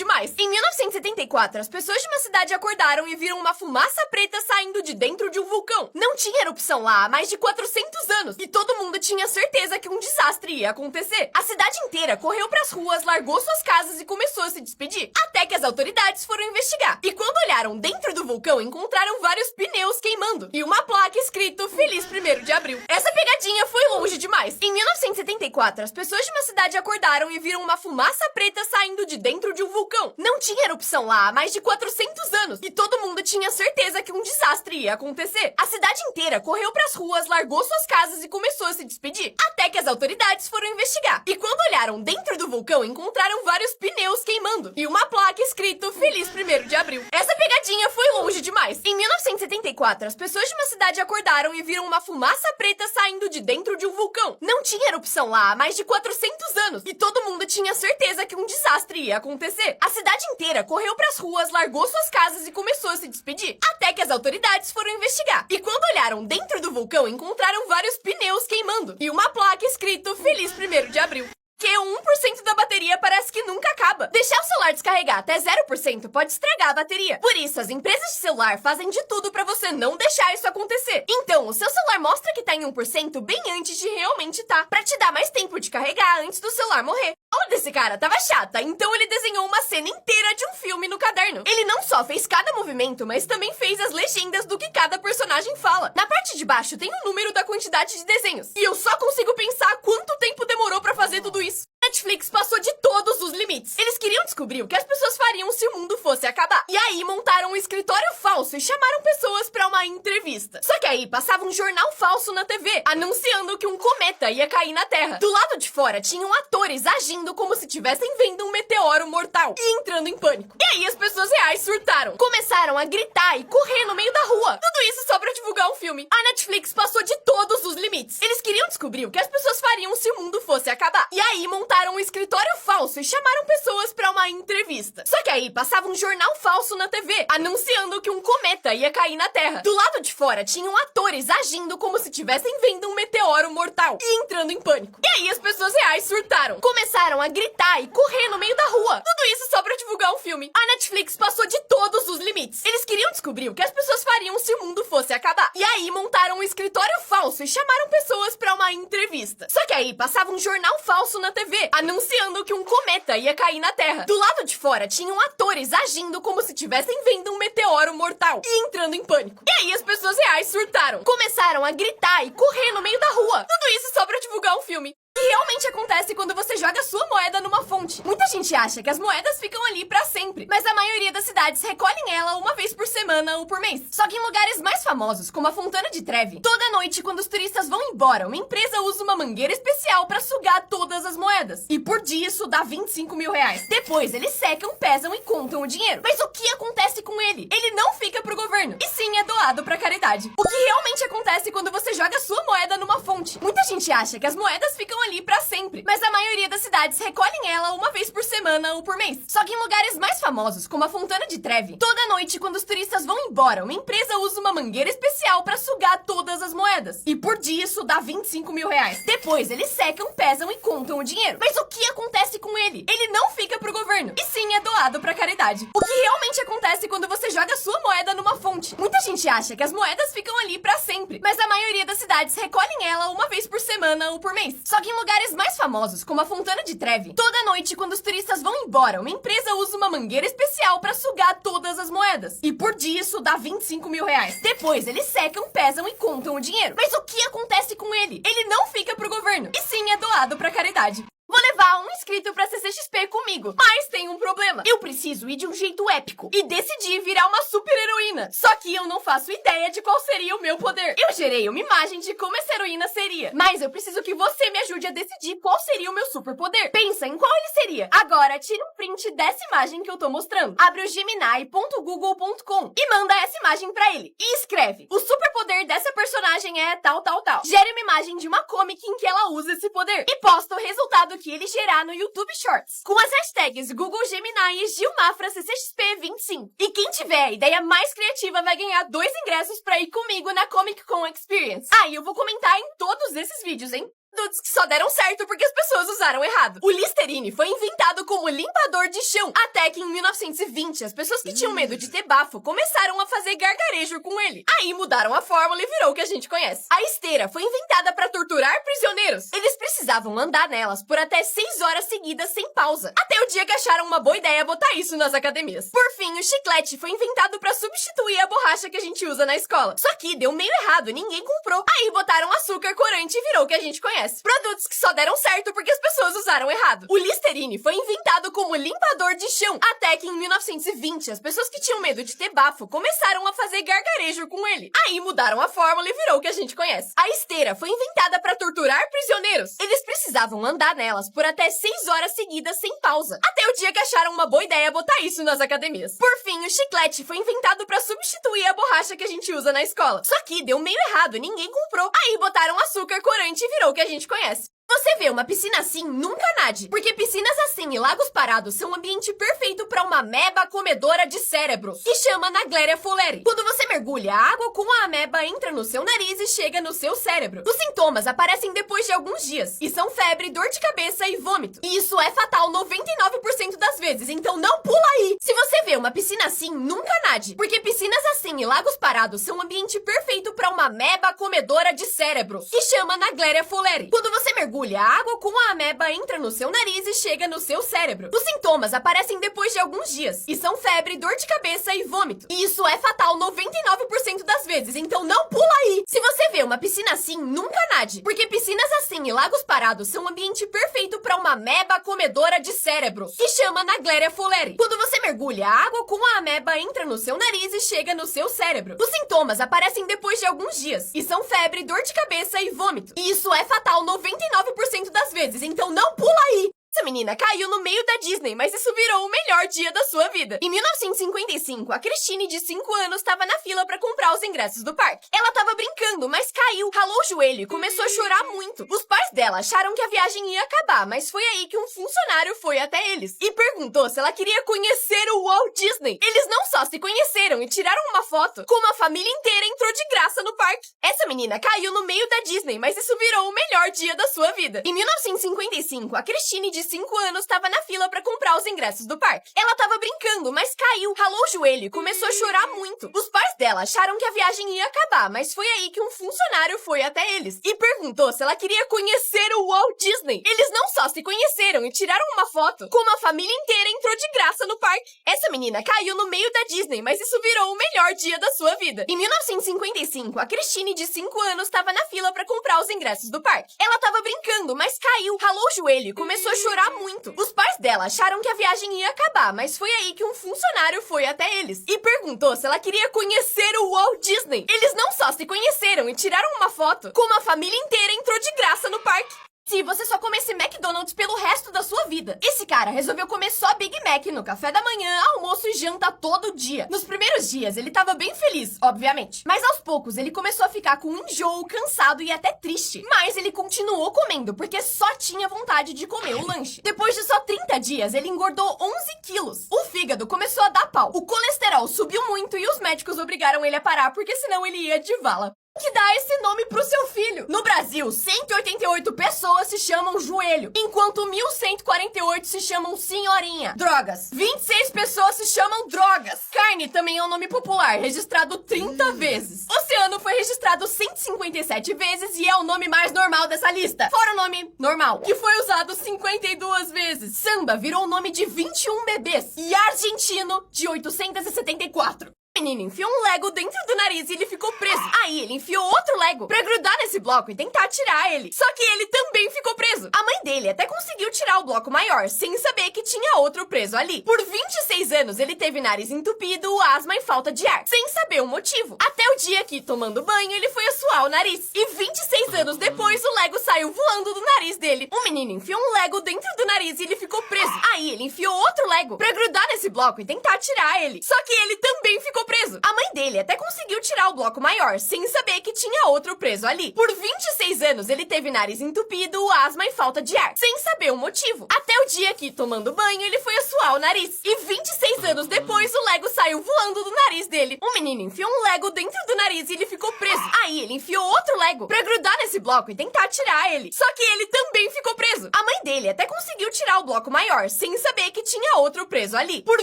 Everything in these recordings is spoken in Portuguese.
demais. Em 1974, as pessoas de uma cidade acordaram e viram uma fumaça preta saindo de dentro de um vulcão. Não tinha erupção lá há mais de 400 anos e todo mundo tinha certeza que um desastre ia acontecer. A cidade inteira correu pras ruas, largou suas casas e começou a se despedir, até que as autoridades foram investigar. E quando olharam dentro do vulcão, encontraram vários pneus queimando e uma placa escrito Feliz 1º de Abril. Essa pegadinha foi longe demais. Em 1974, as pessoas de uma cidade acordaram e viram uma fumaça preta saindo de dentro de um vulcão. Não tinha erupção lá há mais de 400 anos e todo mundo tinha certeza que um desastre ia acontecer. A cidade inteira correu pras ruas, largou suas casas e começou a se despedir, até que as autoridades foram investigar. E quando olharam dentro do vulcão, encontraram vários pneus queimando e uma placa escrito Feliz 1º de Abril. Essa pegadinha foi longe demais. Em 1974, as pessoas de uma cidade acordaram e viram uma fumaça preta saindo de dentro de um vulcão. Não tinha erupção lá há mais de 400 anos e todo mundo tinha certeza que um desastre ia acontecer. A cidade inteira correu pras ruas, largou suas casas e começou a se despedir, até que as autoridades foram investigar. E quando olharam dentro do vulcão, encontraram vários pneus queimando e uma placa escrito Feliz 1º de Abril. Que 1% da bateria parece que nunca acaba. Deixar o celular descarregar até 0% pode estragar a bateria. Por isso, as empresas de celular fazem de tudo pra você não deixar isso acontecer. Então, o seu celular mostra que tá em 1% bem antes de realmente tá, pra te dar mais tempo de carregar antes do celular morrer. A aula desse cara tava chata, então ele desenhou uma cena inteira de um filme no caderno. Ele não só fez cada movimento, mas também fez as legendas do que cada personagem fala. Na parte de baixo tem um número da quantidade de desenhos. E eu só consigo pensar quanto tempo demorou pra fazer tudo isso. Netflix passou de todos os limites. Eles queriam descobrir o que as pessoas fariam se o mundo fosse acabar. E aí montaram um escritório falso e chamaram pessoas pra uma entrevista. Só que aí passava um jornal falso na TV, anunciando que um cometa ia cair na Terra. Do lado de fora tinham atores agindo como se estivessem vendo um meteoro mortal e entrando em pânico. E aí as pessoas reais surtaram. Começaram a gritar e correr no meio da rua. Tudo isso só pra divulgar um filme. A Netflix passou de todos os limites. Eles queriam descobrir o que as pessoas fariam se o mundo fosse acabar. E aí montaram um escritório falso e chamaram pessoas pra uma entrevista. Só que aí passava um jornal falso na TV, anunciando que um cometa ia cair na Terra. Do lado de fora tinham atores agindo como se estivessem vendo um meteoro mortal e entrando em pânico. E aí as pessoas reais surtaram. Começaram a gritar e correr no meio da rua. Tudo isso só pra divulgar um filme. A Netflix passou de todos os limites. Eles queriam descobrir o que as pessoas fariam se o mundo fosse acabar. E aí montaram um escritório falso e chamaram pessoas pra uma entrevista. Só que aí passava um jornal falso na TV, anunciando que um cometa ia cair na Terra. Do lado de fora tinham atores agindo como se estivessem vendo um meteoro mortal e entrando em pânico. E aí as pessoas reais surtaram. Começaram a gritar e correr no meio da rua. Tudo isso só pra divulgar um filme. E realmente acontece quando você joga sua moeda numa fonte. Muita gente acha que as moedas ficam ali pra sempre, mas a maioria das cidades recolhem ela uma vez por semana ou por mês. Só que em lugares mais famosos, como a Fontana de Trevi, toda noite quando os turistas vão embora, uma empresa usa uma mangueira especial pra sugar todas as moedas. E por dia isso dá 25 mil reais. Depois eles secam, pesam e contam o dinheiro. Mas o que acontece com ele? Ele não fica pro governo, e sim é doado pra caridade. O que realmente acontece quando você joga sua moeda numa fonte? Muita gente acha que as moedas ficam ali pra sempre, mas a maioria das cidades recolhem ela uma vez por semana ou por mês. Só que em lugares mais famosos, como a Fontana de Trevi, toda noite quando os turistas vão embora, uma empresa usa uma mangueira especial pra sugar todas as moedas. E por dia isso dá 25 mil reais. Depois eles secam, pesam e contam o dinheiro. Mas o que acontece com ele? Ele não fica pro governo, e sim é doado pra caridade. O que realmente acontece quando você joga sua moeda numa fonte? Muita gente acha que as moedas ficam ali pra sempre, mas a maioria das cidades recolhem ela uma vez por semana ou por mês. Só que em lugares mais famosos, como a Fontana de Trevi, toda noite quando os turistas vão embora, uma empresa usa uma mangueira especial pra sugar todas as moedas. E por dia isso dá 25 mil reais. Depois eles secam, pesam e contam o dinheiro. Mas o que acontece com ele? Ele não fica pro governo, e sim é doado pra caridade. Vou levar um inscrito pra CCXP comigo, mas tem um problema. Eu preciso ir de um jeito épico e decidi virar uma super heroína. Só que eu não faço ideia de qual seria o meu poder. Eu gerei uma imagem de como essa heroína seria, mas eu preciso que você me ajude a decidir qual seria o meu superpoder. Pensa em qual ele seria. Agora, tira um print dessa imagem que eu tô mostrando. Abre o gemini.google.com e manda essa imagem pra ele. E escreve: o superpoder dessa personagem é tal, tal, tal. Gere uma imagem de uma comic em que ela usa esse poder. E posta o resultado que ele gerar no YouTube Shorts, com as hashtags Google Gemini e Gilmafra CCXP25. E quem tiver a ideia mais criativa vai ganhar 2 ingressos pra ir comigo na Comic Con Experience. Ah, e eu vou comentar em todos esses vídeos, hein? Produtos que só deram certo porque as pessoas usaram errado. O Listerine foi inventado como limpador de chão, até que em 1920 as pessoas que tinham medo de ter bafo começaram a fazer gargarejo com ele. Aí mudaram a fórmula e virou o que a gente conhece. A esteira foi inventada para torturar prisioneiros. Eles precisavam andar nelas por até 6 horas seguidas sem pausa, até o dia que acharam uma boa ideia botar isso nas academias. Por fim, o chiclete foi inventado para substituir a borracha que a gente usa na escola. Só que deu meio errado, ninguém comprou. Aí botaram açúcar, corante e virou o que a gente conhece. Produtos que só deram certo porque as pessoas usaram errado. O Listerine foi inventado como limpador de chão, até que em 1920 as pessoas que tinham medo de ter bafo começaram a fazer gargarejo com ele. Aí mudaram a fórmula e virou o que a gente conhece. A esteira foi inventada para torturar prisioneiros. Eles precisavam andar nelas por até 6 horas seguidas sem pausa, até o dia que acharam uma boa ideia botar isso nas academias. Por fim, o chiclete foi inventado para substituir a borracha que a gente usa na escola. Só que deu meio errado, ninguém comprou. Aí botaram açúcar, corante e virou o que a gente conhece. Você vê uma piscina assim, nunca nade, porque piscinas assim e lagos parados são um ambiente perfeito para uma ameba comedora de cérebros, que chama Naegleria fowleri. Quando você mergulha, a água com a ameba entra no seu nariz e chega no seu cérebro. Os sintomas aparecem depois de alguns dias, e são febre, dor de cabeça e vômito. E isso é fatal 99% das vezes, então não pula aí! Se você vê uma piscina assim, nunca nade, porque piscinas assim e lagos parados são um ambiente perfeito para uma ameba comedora de cérebros, que chama Naegleria fowleri. Quando você mergulha, a água com a ameba entra no seu nariz e chega no seu cérebro. Os sintomas aparecem depois de alguns dias, e são febre, dor de cabeça e vômito. E isso é fatal 99% das vezes, então não pula aí! Se você vê uma piscina assim, nunca nade, porque piscinas assim e lagos parados são um ambiente perfeito para uma ameba comedora de cérebros, que chama Naegleria fowleri. Quando você mergulha, a água com a ameba entra no seu nariz e chega no seu cérebro. Os sintomas aparecem depois de alguns dias, e são febre, dor de cabeça e vômito. E isso é fatal 99% das vezes, então não pula aí! Essa menina caiu no meio da Disney, mas isso virou o melhor dia da sua vida. Em 1955, a Christine, de 5 anos, estava na fila para comprar os ingressos do parque. Ela estava brincando, mas caiu, ralou o joelho e começou a chorar muito. Os pais dela acharam que a viagem ia acabar, mas foi aí que um funcionário foi até eles e perguntou se ela queria conhecer o Walt Disney. Eles não só se conheceram e tiraram uma foto, como a família inteira entrou de graça no parque. Essa menina caiu no meio da Disney, mas isso virou o melhor dia da sua vida. Em 1955, a Christine, de 5 anos, estava na fila para comprar os ingressos do parque. Ela estava brincando, mas caiu, ralou o joelho e começou a chorar muito. Os pais dela acharam que a viagem ia acabar, mas foi aí que um funcionário foi até eles e perguntou se ela queria conhecer o Walt Disney. Eles não só se conheceram e tiraram uma foto, como a família inteira entrou de graça no parque. Essa menina caiu no meio da Disney, mas isso virou o melhor dia da sua vida. Em 1955, a Christine, de 5 anos, estava na fila para comprar os ingressos do parque. Ela estava brincando, mas caiu, ralou o joelho e começou a chorar muito. Os pais dela acharam que a viagem ia acabar, mas foi aí que um funcionário foi até eles e perguntou se ela queria conhecer o Walt Disney. Eles não só se conheceram e tiraram uma foto, como a família inteira entrou de graça no parque. Se você só come esse McDonald's pelo resto da sua vida. Esse cara resolveu comer só Big Mac no café da manhã, almoço e janta todo dia. Nos primeiros dias, ele tava bem feliz, obviamente. Mas aos poucos, ele começou a ficar com enjoo, cansado e até triste. Mas ele continuou comendo, porque só tinha vontade de comer o lanche. Depois de só 30 dias, ele engordou 11 quilos. O fígado começou a dar pau. O colesterol subiu muito e os médicos obrigaram ele a parar, porque senão ele ia de vala. Que dá esse nome pro seu filho. No Brasil, 188 pessoas se chamam Joelho, enquanto 1.148 se chamam Senhorinha. Drogas. 26 pessoas se chamam Drogas. Carne também é um nome popular, registrado 30 vezes. Oceano foi registrado 157 vezes e é o nome mais normal dessa lista. Fora o nome normal, que foi usado 52 vezes. Samba virou o nome de 21 bebês e argentino de 874. O menino enfiou um Lego dentro do nariz e ele ficou preso. Aí ele enfiou outro Lego pra grudar nesse bloco e tentar tirar ele. Só que ele também ficou preso. A mãe dele até conseguiu tirar o bloco maior, sem saber que tinha outro preso ali. Por 26 anos ele teve nariz entupido, asma e falta de ar, sem saber o motivo. Até o dia que, tomando banho, ele foi assoar o nariz. E 26 anos depois, o Lego saiu voando do nariz dele. O menino enfiou um Lego dentro do nariz e ele ficou preso. Aí ele enfiou outro Lego Lego pra grudar nesse bloco e tentar tirar ele. Só que ele também ficou preso. A mãe dele até conseguiu tirar o bloco maior, sem saber que tinha outro preso ali. Por 26 anos, ele teve nariz entupido, asma e falta de ar, sem saber o motivo. Até o dia que, tomando banho, ele foi assoar o nariz. E 26 anos depois, o Lego saiu voando do nariz dele. Um menino enfiou um Lego dentro do nariz e ele ficou preso. Aí ele enfiou outro Lego pra grudar nesse bloco e tentar tirar ele. Só que ele também ficou preso. A mãe dele até conseguiu tirar o bloco maior, sem saber que tinha outro preso ali. Por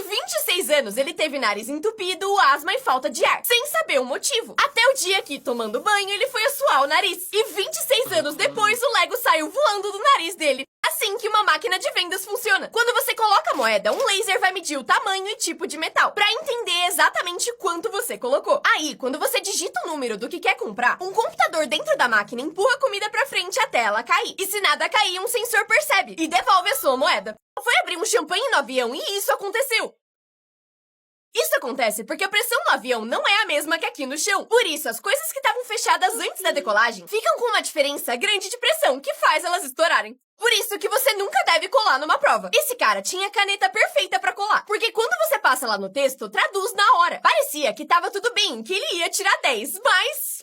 26 anos, ele teve nariz entupido, asma e falta de ar, sem saber o motivo. Até o dia que, tomando banho, ele foi assoar o nariz. E 26 anos depois, o Lego saiu voando do nariz dele. Assim que uma máquina de vendas funciona. Quando você coloca a moeda, um laser vai medir o tamanho e tipo de metal, pra entender exatamente quanto você colocou. Aí, quando você digita o número do que quer comprar, um computador dentro da máquina empurra a comida pra frente até ela cair. E se nada cair, um sensor percebe e devolve a sua moeda. Foi abrir um champanhe no avião e isso aconteceu. Isso acontece porque a pressão no avião não é a mesma que aqui no chão. Por isso, as coisas que estavam fechadas antes da decolagem ficam com uma diferença grande de pressão que faz elas estourarem. Por isso que você nunca deve colar numa prova. Esse cara tinha a caneta perfeita pra colar, porque quando você passa lá no texto, traduz na hora. Parecia que tava tudo bem, que ele ia tirar 10, mas...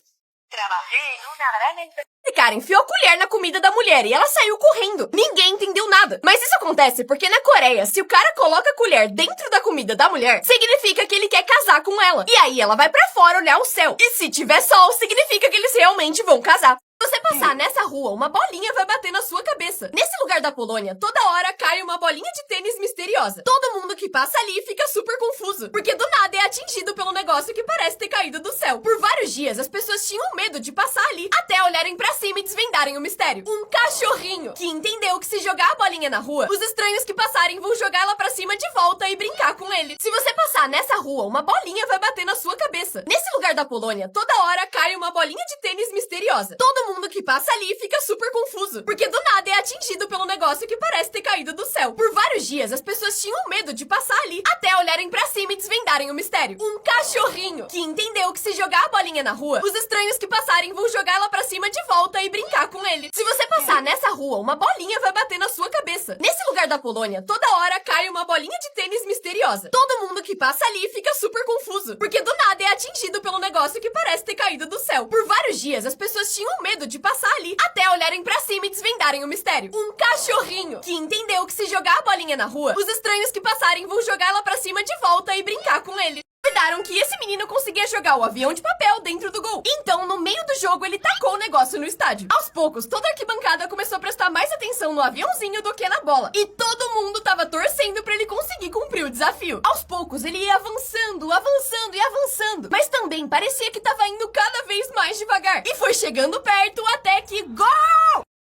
Esse cara enfiou a colher na comida da mulher e ela saiu correndo. Ninguém entendeu nada. Mas isso acontece porque na Coreia, se o cara coloca a colher dentro da comida da mulher, significa que ele quer casar com ela. E aí ela vai pra fora olhar o céu. E se tiver sol, significa que eles realmente vão casar. Se você passar nessa rua, uma bolinha vai bater na sua cabeça. Nesse lugar da Polônia, toda hora cai uma bolinha de tênis misteriosa. Todo mundo que passa ali fica super confuso, porque do nada é atingido pelo negócio que parece ter caído do céu. Por vários dias, as pessoas tinham medo de passar ali, até olharem pra cima e desvendarem o mistério. Um cachorrinho que entendeu que se jogar a bolinha na rua, os estranhos que passarem vão jogar ela pra cima de volta e brincar com ele. Se você passar nessa rua, uma bolinha vai bater na sua cabeça. Nesse lugar da Polônia, toda hora cai uma bolinha de tênis misteriosa. Todo mundo que passa ali fica super confuso, porque do nada é atingido pelo negócio que parece ter caído do céu. Por vários dias, as pessoas tinham medo de passar ali, até olharem pra cima e desvendarem o mistério. Um cachorrinho que entendeu que se jogar a bolinha na rua, os estranhos que passarem vão jogar ela pra cima de volta e brincar com ele. Se você passar nessa rua, uma bolinha vai bater na sua cabeça. Nesse lugar da Polônia, toda hora cai uma bolinha de tênis misteriosa. Todo mundo que passa ali fica super confuso, porque do nada é atingido pelo negócio que parece ter caído do céu. Por vários dias, as pessoas tinham medo de passar ali, até olharem pra cima e desvendarem o mistério. Um cachorrinho que entendeu que se jogar a bolinha na rua, os estranhos que passarem vão jogar ela pra cima de volta e brincar com ele. Duvidaram que esse menino conseguia jogar o avião de papel dentro do gol. Então, no meio do jogo, ele tacou o negócio no estádio. Aos poucos, toda a arquibancada começou a prestar mais atenção no aviãozinho do que na bola. E todo mundo tava torcendo pra ele conseguir cumprir o desafio. Aos poucos, ele ia avançando, avançando e avançando. Mas também parecia que tava indo cada vez mais devagar. E foi chegando perto até que... Gol!